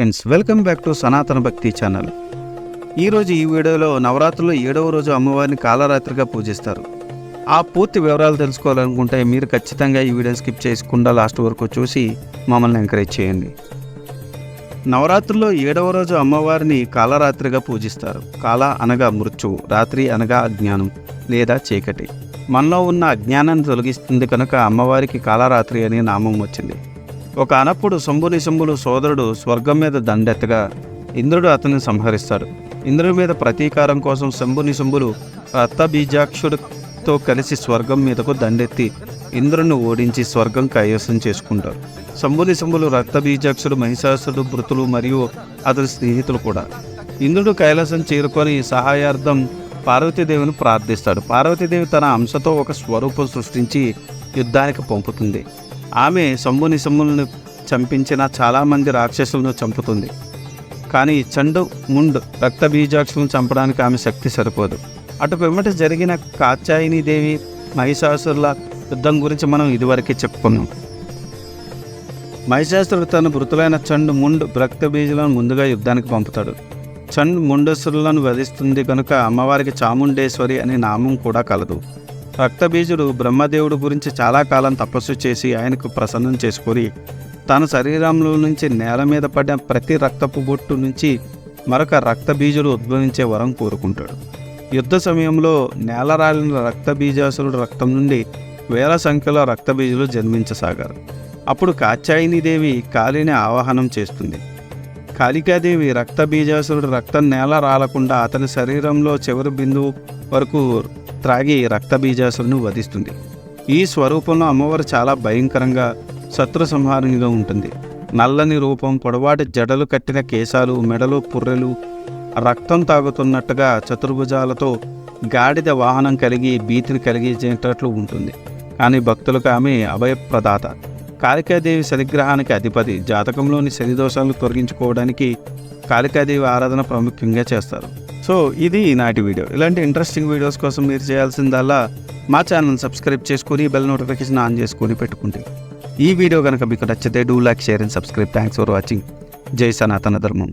Friends, welcome back to సనాతన భక్తి channel. ఈరోజు ఈ వీడియోలో నవరాత్రుల్లో 7వ రోజు అమ్మవారిని కాలరాత్రిగా పూజిస్తారు. ఆ పూర్తి వివరాలు తెలుసుకోవాలనుకుంటే మీరు ఖచ్చితంగా ఈ వీడియో స్కిప్ చేయకుండా లాస్ట్ వరకు చూసి మమ్మల్ని ఎంకరేజ్ చేయండి. నవరాత్రుల్లో 7వ రోజు అమ్మవారిని కాలరాత్రిగా పూజిస్తారు. కాల అనగా మృత్యువు, రాత్రి అనగా అజ్ఞానం లేదా చీకటి. మనలో ఉన్న అజ్ఞానాన్ని తొలగిస్తుంది కనుక అమ్మవారికి కాలరాత్రి అనే నామం వచ్చింది. ఒక అనప్పుడు శంభునిశంభులు సోదరుడు స్వర్గం మీద దండెత్తగా ఇంద్రుడు అతన్ని సంహరిస్తాడు. ఇంద్రుడి మీద ప్రతీకారం కోసం శంభునిశంభులు రక్తబీజాక్షుడితో కలిసి స్వర్గం మీదకు దండెత్తి ఇంద్రుడిని ఓడించి స్వర్గం కైవసం చేసుకుంటారు. శంభునిశంభులు రక్తబీజాక్షుడు, మహిషాసురుడు, భృతులు మరియు అతని స్నేహితులు కూడా. ఇంద్రుడు కైలాసం చేరుకొని సహాయార్థం పార్వతీదేవిని ప్రార్థిస్తాడు. పార్వతీదేవి తన అంశతో ఒక స్వరూపం సృష్టించి యుద్ధానికి పంపుతుంది. ఆమె శంభునిశంభులను చంపించిన చాలామంది రాక్షసులను చంపుతుంది. కానీ చండు ముండ్ రక్తబీజాక్షులను చంపడానికి ఆమె శక్తి సరిపోదు. అటు పిమ్మట జరిగిన కాత్యాయనీదేవి మహిషాసురుల యుద్ధం గురించి మనం ఇదివరకే చెప్పుకున్నాం. మహిషాసురుడు తన భృతులైన చండు ముండ్ రక్తబీజులను ముందుగా యుద్ధానికి పంపుతాడు. చండ్ ముండసురులను వధిస్తుంది కనుక అమ్మవారికి చాముండేశ్వరి అనే నామం కూడా కలదు. రక్తబీజుడు బ్రహ్మదేవుడు గురించి చాలా కాలం తపస్సు చేసి ఆయనకు ప్రసన్నం చేసుకొని తన శరీరంలో నుంచి నేల మీద పడిన ప్రతి రక్తపు బొట్టు నుంచి మరొక రక్తబీజుడు ఉద్భవించే వరం కోరుకుంటాడు. యుద్ధ సమయంలో నేలరాలిన రక్తబీజాసురుడు రక్తం నుండి వేల సంఖ్యలో రక్తబీజులు జన్మించసాగారు. అప్పుడు కాత్యాయనీదేవి కాళీని ఆవాహనం చేస్తుంది. కాళికాదేవి రక్తబీజాసురుడు రక్తం నేల రాలకుండా అతని శరీరంలో చివరి బిందువు వరకు త్రాగి రక్తబీజాసురుని వధిస్తుంది. ఈ స్వరూపంలో అమ్మవారు చాలా భయంకరంగా శత్రు సంహారిణిగా ఉంటుంది. నల్లని రూపం, పొడవాటి జడలు కట్టిన కేశాలు, మెడలు పుర్రెలు, రక్తం తాగుతున్నట్టుగా చతుర్భుజాలతో గాడిద వాహనం కలిగి భీతిని కలిగించేటట్లు ఉంటుంది. కానీ భక్తులకు ఆమె అభయప్రదాత. కాళికాదేవి శనిగ్రహానికి అధిపతి. జాతకంలోని శని దోషాలను తొలగించుకోవడానికి కాళికాదేవి ఆరాధన ప్రాముఖ్యంగా చేస్తారు. సో ఇది ఈనాటి వీడియో. ఇలాంటి ఇంట్రెస్టింగ్ వీడియోస్ కోసం మీరు చేయాల్సిందల్లా మా ఛానల్ సబ్స్క్రైబ్ చేసుకొని బెల్ నోటిఫికేషన్ ఆన్ చేసుకొని పెట్టుకుంటే. ఈ వీడియో కనుక మీకు నచ్చితే do like, share and subscribe. Thanks for watching. జై సనాతన ధర్మం.